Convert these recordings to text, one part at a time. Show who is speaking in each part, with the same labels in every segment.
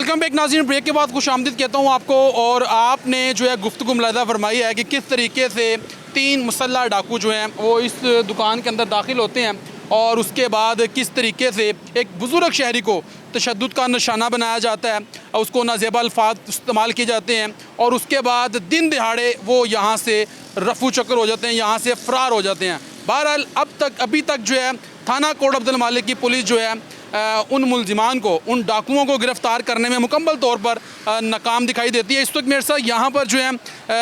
Speaker 1: Welcome back नाज़रीन। Break के बाद खुशामदीद कहता हूँ आपको। और आपने जो है गुफ्तगू मुलाहिज़ा फरमाई है कि किस तरीके से 3 मुसल्लह डाकू जो हैं वो इस दुकान के अंदर दाखिल होते हैं और उसके बाद किस तरीके से एक बुज़ुर्ग शहरी को तशद्दुद का निशाना बनाया जाता है, उसको नाज़ेबा अल्फाज इस्तेमाल किए जाते हैं और उसके बाद दिन दिहाड़े वो यहाँ से रफू चक्कर हो जाते हैं, यहाँ से फ़रार हो जाते हैं। बहरहाल अभी तक जो है थाना कोट अब्दुल मालिक की पुलिस जो है उन मुलजिमान को, उन डाकुओं को गिरफ़्तार करने में मुकम्मल तौर पर नाकाम दिखाई देती है। इस वक्त मेरे साथ यहाँ पर जो है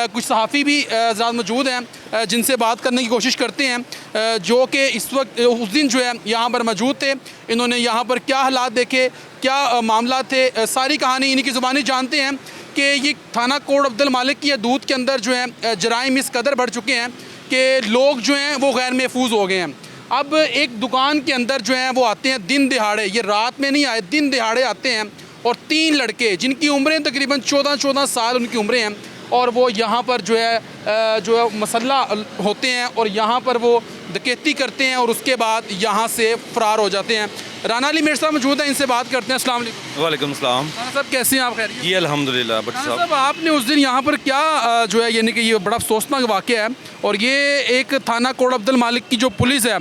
Speaker 1: कुछ सहाफ़ी भी ज़्यादा मौजूद हैं जिनसे बात करने की कोशिश करते हैं, जो कि इस वक्त उस दिन जो है यहाँ पर मौजूद थे। इन्होंने यहाँ पर क्या हालात देखे, क्या मामला थे, सारी कहानी इन्हीं की ज़ुबानी जानते हैं कि ये थाना कोट अब्दुल मालिक की हदूद के अंदर जो है जराइम इस कदर बढ़ चुके हैं कि लोग जो हैं वो गैर महफूज हो गए हैं। अब एक दुकान के अंदर जो है वो आते हैं दिन दिहाड़े, ये रात में नहीं आए, दिन दिहाड़े आते हैं और 3 लड़के जिनकी उम्रें तकरीबन 14 साल उनकी उम्रें हैं और वो यहाँ पर जो है मसल्ला होते हैं और यहाँ पर वो डकैती करते हैं और उसके बाद यहाँ से फ़रार हो जाते हैं। राना अली मेरे साथ मौजूद है, इनसे बात करते हैं। अस्सलाम वालेकुम।
Speaker 2: वालेकुम सलाम।
Speaker 1: राना साहब कैसे हैं आप? खैर
Speaker 2: जी अल्हम्दुलिल्लाह। बट
Speaker 1: राना साहब आपने उस दिन यहाँ पर क्या जो है यानी कि ये बड़ा अफसोसनाक वाक़या है और ये एक थाना कोट अब्दुल मालिक की जो पुलिस है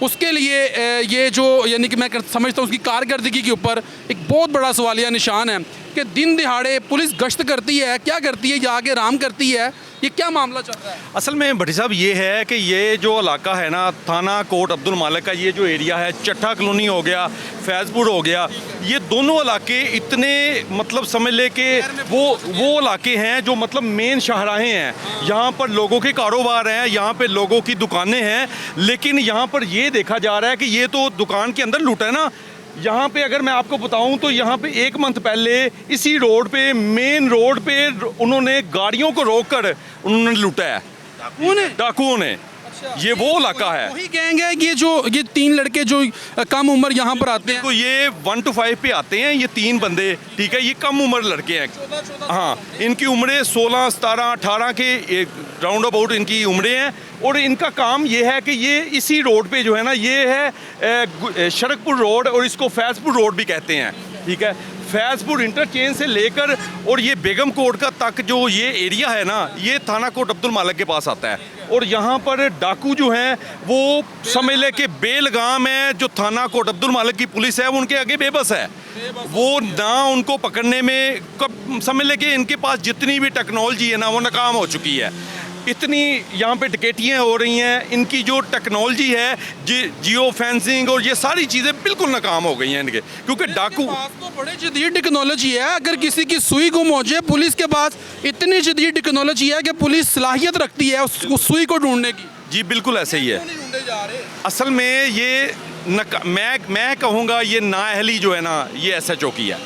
Speaker 1: उसके लिए ये जो यानी कि मैं समझता हूँ उसकी कारकर्दगी के ऊपर एक बहुत बड़ा सवालिया निशान है कि दिन दिहाड़े पुलिस गश्त करती है, क्या करती है, या आगे राम करती है, ये क्या मामला चल रहा है?
Speaker 2: असल में भट्टी साहब ये है कि ये जो इलाका है ना थाना कोट अब्दुल मालिक का, ये जो एरिया है, चट्टा कॉलोनी हो गया, फैज़पुर हो गया, ये दोनों इलाके इतने मतलब समझ ले कि वो इलाके हैं जो मतलब मेन शाहराहें हैं। यहाँ पर लोगों के कारोबार हैं, यहाँ पे लोगों की दुकानें हैं, लेकिन यहाँ पर ये देखा जा रहा है कि ये तो दुकान के अंदर लूट है ना। यहाँ पे अगर मैं आपको बताऊं तो यहाँ पे 1 मंथ पहले इसी रोड पे, मेन रोड पे उन्होंने गाड़ियों को रोककर उन्होंने लूटा है डाकुओं ने। ये वो इलाका है,
Speaker 1: वही गैंग है ये 3 लड़के जो कम उम्र यहाँ पर आते हैं।
Speaker 2: तो ये 1 to 5 पे आते हैं, ये 3 बंदे, ठीक है। ये कम उम्र लड़के हैं, हाँ, इनकी उम्रें 16, 17, 18 के राउंड अबाउट इनकी उम्रें हैं। और इनका काम ये है कि ये इसी रोड पे जो है ना, ये है शरकपुर रोड और इसको फैज़पुर रोड भी कहते हैं, ठीक है। फैज़पुर इंटरचेंज से लेकर और ये बेगम कोट का तक जो ये एरिया है ना, ये थाना कोट अब्दुल मालिक के पास आता है। और यहाँ पर डाकू जो हैं वो समझ ले कि बेलगाम है। जो थाना कोट अब्दुल मालिक की पुलिस है वो उनके आगे बेबस है, वो ना उनको पकड़ने में, कब समझ ले कि इनके पास जितनी भी टेक्नोलॉजी है ना वो नाकाम हो चुकी है। इतनी यहाँ पे डकैतियाँ हो रही हैं, इनकी जो टेक्नोलॉजी है, जियो फेंसिंग और ये सारी चीज़ें बिल्कुल नाकाम हो गई हैं इनके, क्योंकि डाकू
Speaker 1: तो बड़ी जदीद टेक्नोलॉजी है। अगर किसी की सुई गुम हो जाए, पुलिस के पास इतनी जदीद टेक्नोलॉजी है कि पुलिस सलाहियत रखती है उस सुई को ढूंढने की।
Speaker 2: जी बिल्कुल ऐसे ही है। असल में ये मैं कहूँगा ये नाअहली जो है ना, ये SHO की है।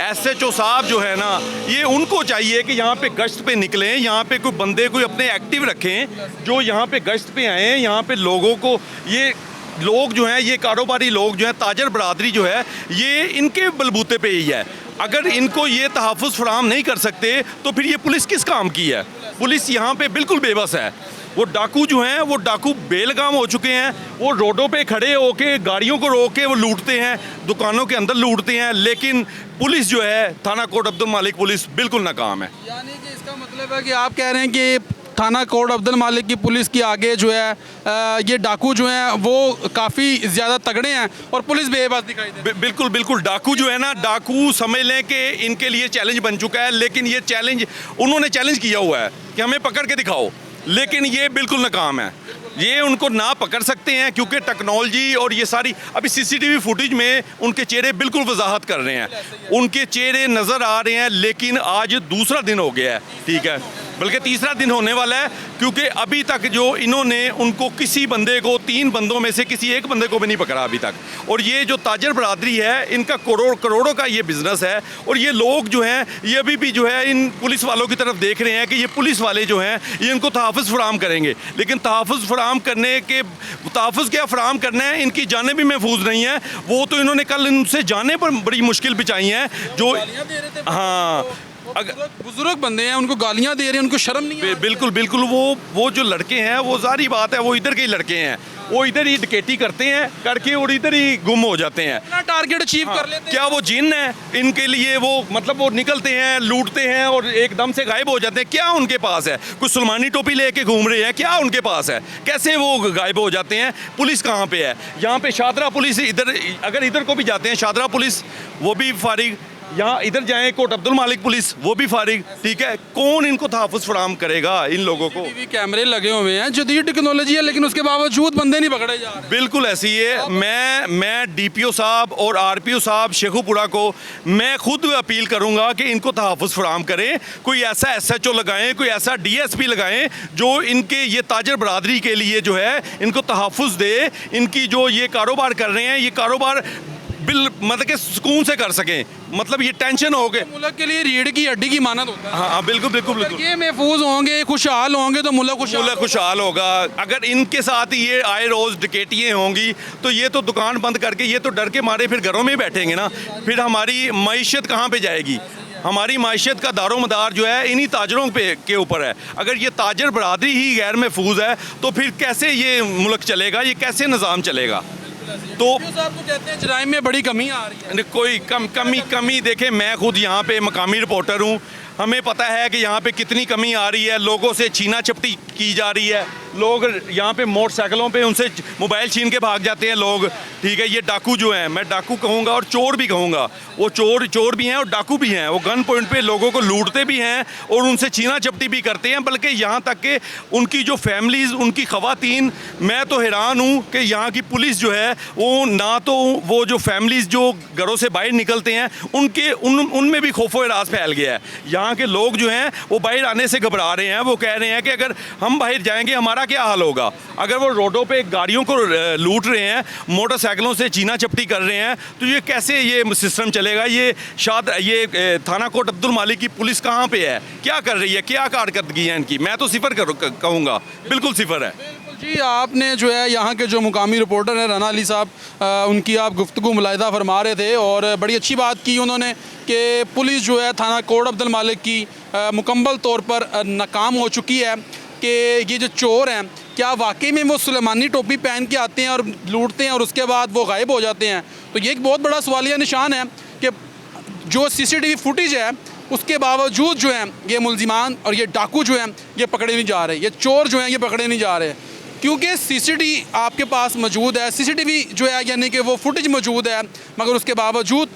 Speaker 2: SHO साहब जो है ना, ये उनको चाहिए कि यहाँ पे गश्त पे निकलें, यहाँ पे कोई बंदे कोई अपने एक्टिव रखें जो यहाँ पे गश्त पे आए, यहाँ पे लोगों को, ये लोग जो हैं, ये कारोबारी लोग जो हैं, ताजर बरादरी जो है, ये इनके बलबूते पे ही है। अगर इनको ये तहफ़्फ़ुज़ फराहम नहीं कर सकते तो फिर ये पुलिस किस काम की है? पुलिस यहाँ पे बिल्कुल बेबस है। वो डाकू जो हैं, वो डाकू बेलगाम हो चुके हैं। वो रोडों पे खड़े होके गाड़ियों को रोक के वो लूटते हैं, दुकानों के अंदर लूटते हैं, लेकिन पुलिस जो है, थाना कोट अब्दुल मालिक पुलिस बिल्कुल नाकाम है।
Speaker 1: यानी कि इसका मतलब है कि आप कह रहे हैं कि थाना कोट अब्दुल मालिक की पुलिस के आगे जो है ये डाकू जो हैं वो काफ़ी ज़्यादा तगड़े हैं और पुलिस बेबस दिखाई दे।
Speaker 2: बिल्कुल बिल्कुल, डाकू जो है ना, डाकू समझ लें कि इनके लिए चैलेंज बन चुका है। लेकिन ये चैलेंज उन्होंने चैलेंज किया हुआ है कि हमें पकड़ के दिखाओ, लेकिन ये बिल्कुल नाकाम है। ये उनको ना पकड़ सकते हैं क्योंकि टेक्नोलॉजी और ये सारी, अभी CCTV फुटेज में उनके चेहरे बिल्कुल वजाहत कर रहे हैं, उनके चेहरे नज़र आ रहे हैं। लेकिन आज दूसरा दिन हो गया है, ठीक है, बल्कि तीसरा दिन होने वाला है, क्योंकि अभी तक जो इन्होंने उनको किसी बंदे को, 3 बंदों में से किसी एक बंदे को भी नहीं पकड़ा अभी तक। और ये जो ताजर बरादरी है, इनका करोड़ों का ये बिज़नेस है। और ये लोग जो हैं, ये अभी भी जो है इन पुलिस वालों की तरफ देख रहे हैं कि ये पुलिस वाले जो हैं ये इनको तहफ़्फ़ुज़ फराहम करेंगे। लेकिन तहफ़्फ़ुज़ फराहम करने के, तहफ़्फ़ुज़ क्या फराहम करना है, इनकी जानें भी महफूज नहीं है। वो तो इन्होंने कल इनसे जाने पर बड़ी मुश्किल बिछाई हैं जो, हाँ,
Speaker 1: बुजुर्ग बंदे हैं, उनको गालियां दे रहे हैं, उनको शर्म नहीं है?
Speaker 2: बिल्कुल बिल्कुल, वो जो लड़के हैं वो सारी बात है, वो इधर के ही लड़के हैं, वो इधर ही डकैती करते हैं करके और इधर ही गुम हो जाते हैं।
Speaker 1: अपना टारगेट अचीव कर लेते हैं।
Speaker 2: क्या वो जिन है इनके लिए? वो मतलब वो निकलते हैं, लूटते हैं और एकदम से गायब हो जाते हैं। क्या उनके पास है? कुछ सुलमानी टोपी लेके घूम रहे हैं, क्या उनके पास है? कैसे वो गायब हो जाते हैं? पुलिस कहाँ पे है? यहाँ पे शादरा पुलिस, इधर अगर इधर को भी जाते हैं शादरा पुलिस, वो भी फारिग। यहाँ इधर जाएं कोट अब्दुल मालिक पुलिस, वो भी फारिग। ठीक है, कौन इनको तहफ़्फ़ुज़ फराहम करेगा इन लोगों को?
Speaker 1: टीवी कैमरे लगे हुए हैं, जदीद टेक्नोलॉजी है, लेकिन उसके बावजूद बंदे नहीं पकड़े जा रहे।
Speaker 2: बिल्कुल ऐसी ही है। मैं डीपीओ साहब और आरपीओ साहब शेखुपुरा को मैं खुद अपील करूंगा कि इनको तहफ़्फ़ुज़ फराहम करें। कोई ऐसा एसएचओ लगाएं, कोई ऐसा डीएसपी लगाएं जो इनके ये ताजर बरादरी के लिए जो है इनको तहफ़्फ़ुज़ दे। इनकी जो ये कारोबार कर रहे हैं, ये कारोबार मतलब कि सुकून से कर सकें, मतलब ये टेंशन हो गए।
Speaker 1: मुल्क के लिए रीढ़ की हड्डी की मानत होता है।
Speaker 2: हाँ बिल्कुल बिल्कुल बिल्कुल।
Speaker 1: ये महफूज होंगे, खुशहाल होंगे तो मुल्क
Speaker 2: खुशहाल होगा। अगर इनके साथ ये आए रोज़ डकैतियाँ होंगी तो ये तो दुकान बंद करके ये तो डर के मारे फिर घरों में ही बैठेंगे ना। फिर हमारी मईशत कहाँ पे जाएगी? हमारी माशियत का दारोमदार जो है इन्हीं ताजरों पे के ऊपर है। अगर ये ताजर बरादरी ही गैर महफूज है तो फिर कैसे ये मुल्क चलेगा, ये कैसे निज़ाम चलेगा? तो
Speaker 1: साहब तो कहते हैं जराइम में बड़ी कमी आ रही है।
Speaker 2: कोई कमी देखे, मैं खुद यहाँ पे मकामी रिपोर्टर हूँ, हमें पता है कि यहाँ पे कितनी कमी आ रही है। लोगों से छीना चपटी की जा रही है। लोग यहाँ पे मोटरसाइकिलों पे उनसे मोबाइल छीन के भाग जाते हैं लोग। ठीक है, ये डाकू जो हैं, मैं डाकू कहूँगा और चोर भी कहूँगा, वो चोर भी हैं और डाकू भी हैं। वो गन पॉइंट पे लोगों को लूटते भी हैं और उनसे छीना चपटी भी करते हैं। बल्कि यहाँ तक कि उनकी जो फैमिलीज़, उनकी ख़वातीन, मैं तो हैरान हूँ कि यहाँ की पुलिस जो है वो ना तो वो जो फैमिलीज़ जो घरों से बाहर निकलते हैं उनमें भी खौफो हिरास फैल गया है। यहाँ के लोग जो हैं वो बाहर आने से घबरा रहे हैं। वो कह रहे हैं कि अगर हम बाहर जाएंगे हमारा क्या हाल होगा? अगर वो रोडों पे गाड़ियों को लूट रहे हैं, मोटरसाइकिलों से चीना चपटी कर रहे हैं, तो ये कैसे ये सिस्टम चलेगा? ये थाना कोट अब्दुल मालिक की पुलिस कहाँ पे है? क्या कर रही है? क्या कारकर्दगी है इनकी? मैं तो सिफर कहूँगा, बिल्कुल सिफर है।
Speaker 1: जी, आपने जो है यहाँ के जो मुकामी रिपोर्टर हैं राना अली साहब, उनकी आप गुफ्तगू मुलाहिदा फरमा रहे थे और बड़ी अच्छी बात की उन्होंने कि पुलिस जो है थाना कोट अब्दुल मालिक की मुकम्मल तौर पर नाकाम हो चुकी है कि ये जो चोर हैं क्या वाकई में वो सुलेमानी टोपी पहन के आते हैं और लूटते हैं और उसके बाद वो गायब हो जाते हैं। तो ये एक बहुत बड़ा सवालिया निशान है कि जो सीसीटीवी फुटेज है उसके बावजूद जो है ये मुलजिमान और ये डाकू जो हैं ये पकड़े नहीं जा रहे, ये चोर जो हैं ये पकड़े नहीं जा रहे, क्योंकि सीसीटीवी आपके पास मौजूद है। सीसीटीवी जो है यानी कि वो फुटेज मौजूद है, मगर उसके बावजूद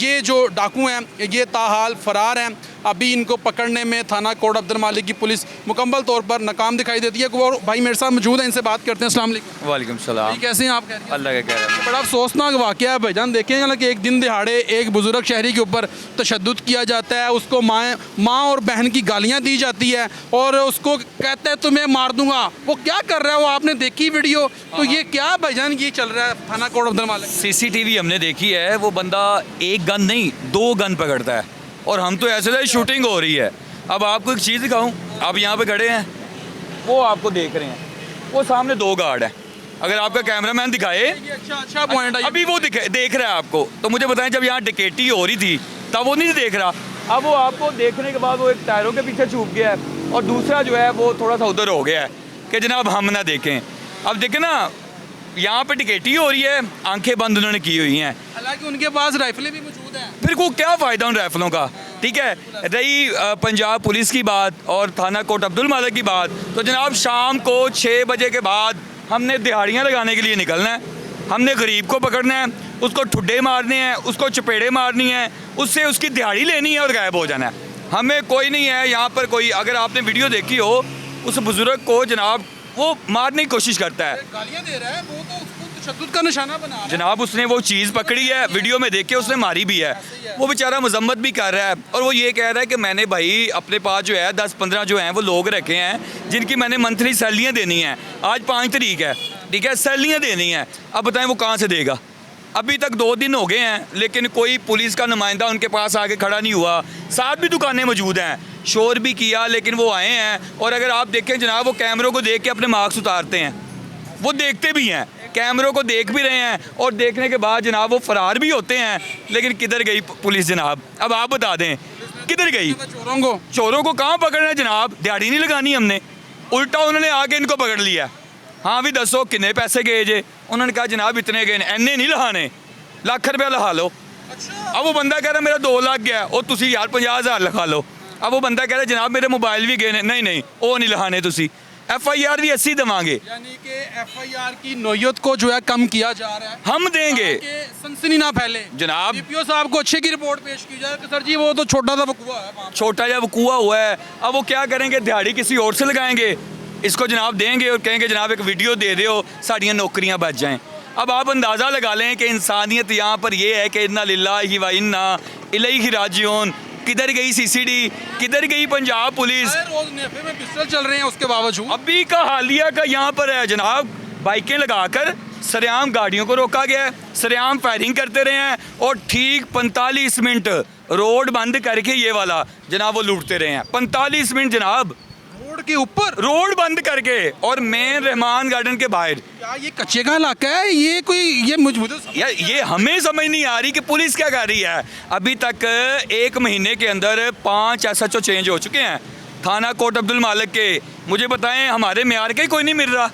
Speaker 1: ये जो डाकू हैं ये ताहाल फ़रार हैं। अभी इनको पकड़ने में थाना कोट अब्दुल मालिक की पुलिस मुकम्मल तौर पर नाकाम दिखाई देती है। और भाई मेरे साथ मौजूद हैं, इनसे बात करते हैं। अस्सलाम वालेकुम।
Speaker 3: वालेकुम सलाम।
Speaker 1: कैसे हैं आप?
Speaker 3: अल्लाह का कहर है।
Speaker 1: बड़ा अफसोसनाक वाक़या है भाईजान। देखेंगे ना कि एक दिन दिहाड़े एक बुज़ुर्ग शहरी के ऊपर तशद्दुद किया जाता है, उसको माँ और बहन की गालियाँ दी जाती है और उसको कहता है तुम्हें मार दूंगा। वो क्या कर रहा है? वो आपने देखी वीडियो? तो ये क्या भाईजान ये चल रहा है थाना कोट अब्दुल मालिक?
Speaker 3: सीसीटीवी हमने देखी है, वो बंदा एक गन नहीं 2 गन पकड़ता है और हम तो ऐसे ही शूटिंग हो रही है। अब आपको एक चीज़ दिखाऊं, आप यहाँ पे खड़े हैं, वो आपको देख रहे हैं, वो सामने 2 गार्ड हैं। अगर आपका कैमरामैन दिखाए,
Speaker 1: अच्छा पॉइंट है।
Speaker 3: अभी वो देख रहा है आपको, तो मुझे बताएं जब यहाँ डकैती हो रही थी तब वो नहीं देख रहा। अब वो आपको देखने के बाद वो एक टायरों के पीछे छुप गया है और दूसरा जो है वो थोड़ा सा उधर हो गया है कि जनाब हम ना देखें। अब देखें ना, यहाँ पे डकैती हो रही है, आंखें बंद उन्होंने की हुई हैं,
Speaker 1: हालांकि उनके पास राइफलें भी मौजूद हैं।
Speaker 3: फिर को क्या फ़ायदा उन राइफलों का? ठीक है, रही पंजाब पुलिस की बात और थाना कोट अब्दुल मालिक की बात, तो जनाब शाम को 6 बजे के बाद हमने दिहाड़ियाँ लगाने के लिए निकलना है। हमने गरीब को पकड़ना है, उसको ठुड्डे मारने हैं, उसको चपेड़े मारनी है, उससे उसकी दिहाड़ी लेनी है और गायब हो जाना है। हमें कोई नहीं है यहाँ पर कोई। अगर आपने वीडियो देखी हो, उस बुज़ुर्ग को जनाब वो मारने की कोशिश करता है,
Speaker 1: गालियां दे रहा है, वो तो उसको तशद्दुद का निशाना बना रहा है।
Speaker 3: जनाब उसने वो चीज़ पकड़ी है, वीडियो में देख के उसने मारी भी है। वो बेचारा मजम्मत भी कर रहा है और वो ये कह रहा है कि मैंने भाई अपने पास जो है 10-15 जो हैं वो लोग रखे हैं जिनकी मैंने मंथली सैलरियाँ देनी हैं। आज 5 तारीख है, ठीक है, सैलरियाँ देनी हैं। अब बताएं वो कहाँ से देगा? अभी तक 2 दिन हो गए हैं लेकिन कोई पुलिस का नुमाइंदा उनके पास आके खड़ा नहीं हुआ। 7 भी दुकानें मौजूद हैं, शोर भी किया लेकिन वो आए हैं। और अगर आप देखें जनाब, वो कैमरों को देख के अपने मार्क्स उतारते हैं, वो देखते भी हैं, कैमरों को देख भी रहे हैं और देखने के बाद जनाब वो फरार भी होते हैं। लेकिन किधर गई पुलिस जनाब? अब आप बता दें। किधर गई? चोरों को कहाँ पकड़ना है जनाब? दिहाड़ी नहीं लगानी हमने, उल्टा उन्होंने आके इनको पकड़ लिया। हाँ भी दसो कितने पैसे गए जे? उन्होंने कहा जनाब इतने गए, एने नहीं लहाने, लाख रुपया लहा लो। अब वो बंदा कह रहा मेरा 2 लाख गया, और तुसी यार 50,000 लिखा लो। अब वो बंदा कह रहा जनाब मेरे मोबाइल भी गए ने, नहीं नहीं वो नहीं लहाने तुसी, FIR भी अस्सी देवांगे।
Speaker 1: यानी कि FIR की नोयत को जो है कम किया जा रहा है,
Speaker 3: हम देंगे,
Speaker 1: सनसनी ना फैले।
Speaker 3: जनाब
Speaker 1: DPO साहब को अच्छे की रिपोर्ट पेश की जाए कि सर जी वो तो छोटा सा वकूआ है वहाँ पे।
Speaker 3: छोटा या वकूआ हुआ है, अब वो क्या करेंगे? दिहाड़ी किसी और से लगाएंगे, इसको जनाब देंगे और कहेंगे जनाब एक वीडियो दे दो साड़ियाँ नौकरियाँ बच जाएँ। अब आप अंदाज़ा लगा लें कि इंसानियत यहाँ पर ये है कि इन्ना लिल्लाहि व इन्ना इलैहि राजिऊन। किधर गई CCD, किधर गई पंजाब पुलिस?
Speaker 1: रोज नेफे में पिस्टल चल रहे हैं उसके बावजूद।
Speaker 3: अभी का हालिया का यहाँ पर है जनाब, बाइकें लगाकर सरेआम गाड़ियों को रोका गया है, सरेआम फायरिंग करते रहे हैं, और ठीक 45 मिनट रोड बंद करके ये वाला जनाब वो लूटते रहे हैं। 45 मिनट जनाब
Speaker 1: रोड के ऊपर,
Speaker 3: रोड बंद करके, और मेन रहमान गार्डन के बाहर।
Speaker 1: यार ये कच्चे का इलाका है, ये कोई ये मुझे
Speaker 3: यार ये हमें समझ नहीं आ रही कि पुलिस क्या कर रही है। अभी तक 1 महीने के अंदर 5 SHO चेंज हो चुके हैं थाना कोट अब्दुल मालिक के। मुझे बताएं हमारे म्यार का ही कोई नहीं मिल रहा।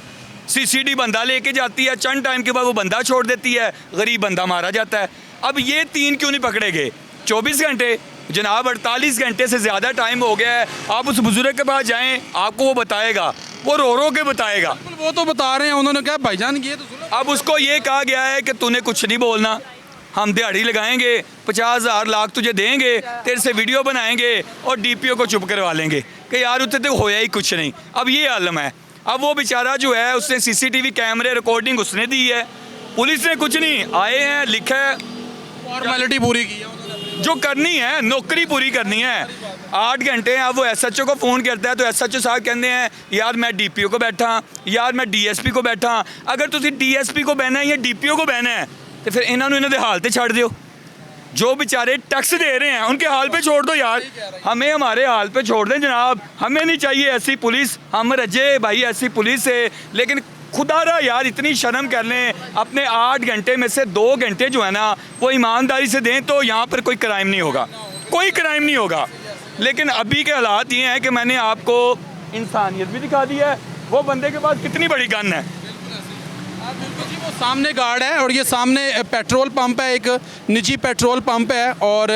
Speaker 3: CCD बंदा लेके जाती है, चंद टाइम के बाद वो बंदा छोड़ देती है, गरीब बंदा मारा जाता है। अब ये 3 क्यों नहीं पकड़े गए? 24 घंटे जनाब, 48 घंटे से ज़्यादा टाइम हो गया है। आप उस बुजुर्ग के पास जाएं, आपको वो बताएगा, वो रो के बताएगा।
Speaker 1: वो तो बता रहे हैं, उन्होंने कहा भाईजान ये तो सुनो।
Speaker 3: अब उसको ये कहा गया है कि तूने कुछ नहीं बोलना, हम दिहाड़ी लगाएंगे, 50,000 लाख तुझे देंगे, तेरे से वीडियो बनाएंगे और DPO को चुप करवा लेंगे कि यार उतने तो होया ही कुछ नहीं। अब ये आलम है। अब वो बेचारा जो है उसने CCTV कैमरे रिकॉर्डिंग उसने दी है, पुलिस ने कुछ नहीं, आए हैं, लिखा है,
Speaker 1: फॉर्मेलिटी पूरी की है उन्होंने।
Speaker 3: जो करनी है नौकरी पूरी करनी है। 8 घंटे अब वो SHO को फ़ोन करता है तो SHO साहब कहते हैं यार मैं DPO को बैठा, यार मैं DSP को बैठा। अगर तुम DSP को बहना है या DPO को बहना है तो फिर इन्होंने इन्होंने हाल ते छड़ दो। जो बेचारे टैक्स दे रहे हैं उनके हाल पे छोड़ दो यार, हमें हमारे हाल पे छोड़ दें जनाब। हमें नहीं चाहिए ऐसी पुलिस, हम रजे भाई ऐसी पुलिस से, लेकिन खुदारा यार इतनी शर्म कर लें, अपने 8 घंटे में से 2 घंटे जो है ना वो ईमानदारी से दें तो यहाँ पर कोई क्राइम नहीं होगा, कोई क्राइम नहीं होगा। लेकिन अभी के हालात ये हैं कि मैंने आपको इंसानियत भी दिखा दी है, वो बंदे के पास कितनी बड़ी गन है।
Speaker 1: बिल्कुल जी, वो सामने गार्ड है और ये सामने पेट्रोल पंप है, एक निजी पेट्रोल पंप है और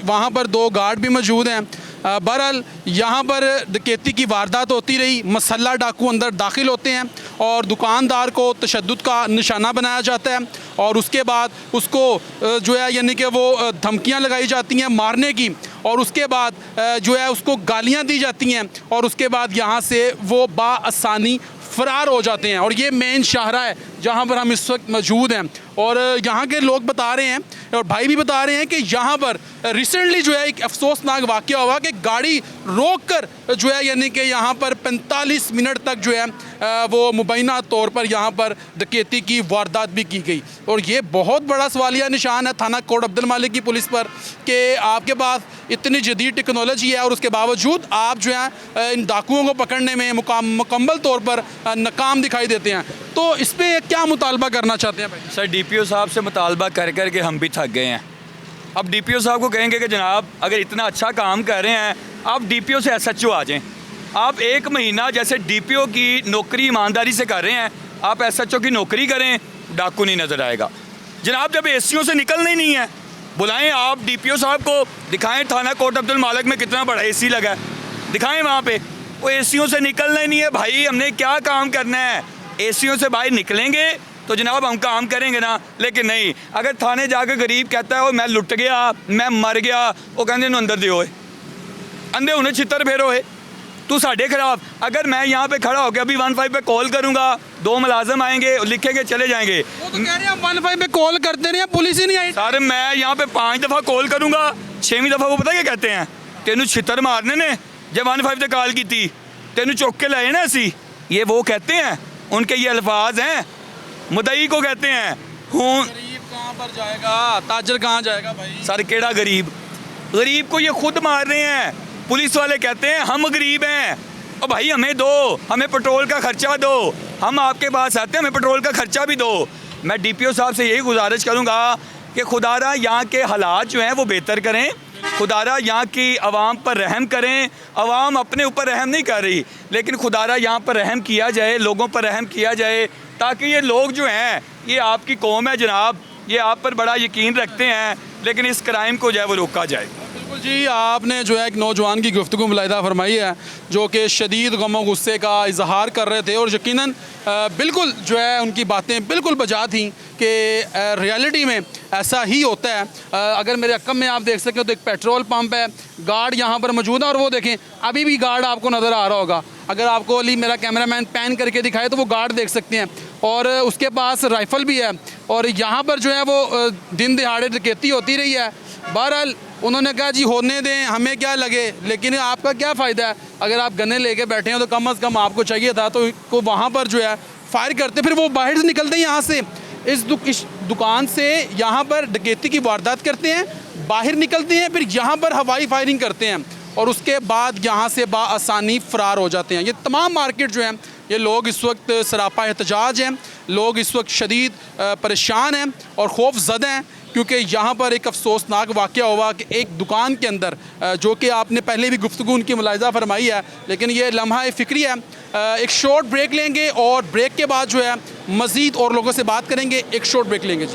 Speaker 1: वहाँ पर 2 गार्ड भी मौजूद हैं। बहरहाल यहाँ पर डकैती की वारदात होती रही, मसल्ला डाकू अंदर दाखिल होते हैं और दुकानदार को तशद्दुद का निशाना बनाया जाता है और उसके बाद उसको जो है यानी कि वो धमकियाँ लगाई जाती हैं मारने की, और उसके बाद जो है उसको गालियाँ दी जाती हैं और उसके बाद यहाँ से वो बाआसानी फ़रार हो जाते हैं। और ये मेन शाहरा है जहाँ पर हम इस वक्त मौजूद हैं और यहाँ के लोग बता रहे हैं और भाई भी बता रहे हैं कि यहाँ पर रिसेंटली जो है एक अफसोसनाक वाक़या हुआ कि गाड़ी रोक कर जो है यानी कि यहाँ पर 45 मिनट तक जो है वो मुबैना तौर पर यहाँ पर डकैती की वारदात भी की गई। और ये बहुत बड़ा सवालिया निशान है थाना कोट अब्दुल मालिक की पुलिस पर कि आपके पास इतनी जदीद टेक्नोलॉजी है और उसके बावजूद आप जो है इन डाकुओं को पकड़ने में मुकम्मल तौर पर नाकाम दिखाई देते हैं। तो इस पर क्या मुतालबा करना चाहते हैं भाई?
Speaker 3: सर DPO साहब से मुतालबा कर कर के हम भी थक गए हैं। अब DPO साहब को कहेंगे कि जनाब अगर इतना अच्छा काम कर रहे हैं आप DPO से SHO आ जाएं। आप 1 महीना जैसे DPO की नौकरी ईमानदारी से कर रहे हैं, आप SHO की नौकरी करें, डाकू नहीं नज़र आएगा। जनाब जब ACO से निकलना ही नहीं है, बुलाएं आप DPO साहब को, दिखाएं थाना कोट अब्दुल मालिक में कितना बड़ा AC लगा है, दिखाएं वहाँ पे। वो ACO से निकलना ही नहीं है भाई, हमने क्या काम करना है? ACO से बाहर निकलेंगे तो जनाब हम काम करेंगे ना, लेकिन नहीं। अगर थाने जाकर गरीब कहता है मैं लुट गया, मैं मर गया, वो कहते हैं अंदर दियो, अंधे उन्हें छितर फेरो है तू साढ़े खिलाफ। अगर मैं यहाँ पे खड़ा होकर अभी 15 पे कॉल करूँगा, 2 मुलाजिम आएंगे, लिखेंगे, चले जाएंगे।
Speaker 1: वो तो कह रहे हैं 15 पे कॉल करते रहे, पुलिस ही नहीं आई।
Speaker 3: सर मैं यहाँ पे 5 दफ़ा कॉल करूँगा, 6वीं दफ़ा वो पता क्या कहते हैं, तेनू छितर मारने ने जब 15 पे कॉल की थी, तेनू चुक के लाए ना असी। ये वो कहते हैं, उनके ये अल्फाज हैं, मुदई को कहते हैं।
Speaker 1: गरीब कहाँ पर जाएगा, ताजर कहाँ जाएगा भाई?
Speaker 3: सर केड़ा गरीब, गरीब को ये खुद मार रहे हैं। पुलिस वाले कहते हैं हम गरीब हैं, और भाई हमें दो, हमें पेट्रोल का खर्चा दो, हम आपके पास आते हैं, हमें पेट्रोल का खर्चा भी दो। मैं DPO साहब से यही गुजारिश करूँगा कि खुदारा यहाँ के हालात जो हैं वो बेहतर करें खुदारा यहाँ की आवाम पर रहम करें। आवाम अपने ऊपर रहम नहीं कर रही, लेकिन खुदारा यहाँ पर रहम किया जाए, लोगों पर रहम किया जाए, ताकि ये लोग जो हैं, ये आपकी कौम है जनाब, ये आप पर बड़ा यकीन रखते हैं, लेकिन इस क्राइम को जो है वो रोका जाए।
Speaker 1: बिल्कुल जी, आपने जो है एक नौजवान की गुफ्तगू मुलाहिदा फरमाई है जो कि शदीद गम गुस्से का इजहार कर रहे थे, और यकीनन बिल्कुल जो है उनकी बातें बिल्कुल बजा थी कि रियलिटी में ऐसा ही होता है। अगर मेरे अक्कम में आप देख सकते हो तो एक पेट्रोल पंप है, गार्ड यहाँ पर मौजूद है, और वो देखें अभी भी गार्ड आपको नज़र आ रहा होगा। अगर आपको अली मेरा कैमरामैन पैन करके दिखाए तो वो गार्ड देख सकते हैं, और उसके पास राइफ़ल भी है, और यहाँ पर जो है वो दिन दिहाड़े डकैती होती रही है। बहरहाल उन्होंने कहा जी होने दें, हमें क्या लगे, लेकिन आपका क्या फ़ायदा है, अगर आप गन्ने लेके बैठे हैं तो कम से कम आपको चाहिए था तो को वहाँ पर जो है फायर करते, फिर वो बाहर से निकलते हैं यहाँ से इस दुकान से, यहाँ पर डकैती की वारदात करते हैं, बाहर निकलते हैं, फिर यहाँ पर हवाई फायरिंग करते हैं, और उसके बाद यहाँ से बाआसानी फ़रार हो जाते हैं। ये तमाम मार्केट जो है, ये लोग इस वक्त सरापा एहतजाज हैं, लोग इस वक्त शदीद परेशान हैं और खौफ ज़दा हैं, क्योंकि यहाँ पर एक अफसोसनाक वाक़या हुआ कि एक दुकान के अंदर, जो कि आपने पहले भी गुफ्तगू उनकी मुलाहिज़ा फरमाई है, लेकिन ये लम्हा फ़िक्री है। एक शॉर्ट ब्रेक लेंगे और ब्रेक के बाद जो है मज़ीद और लोगों से बात करेंगे। एक शॉर्ट ब्रेक लेंगे जी।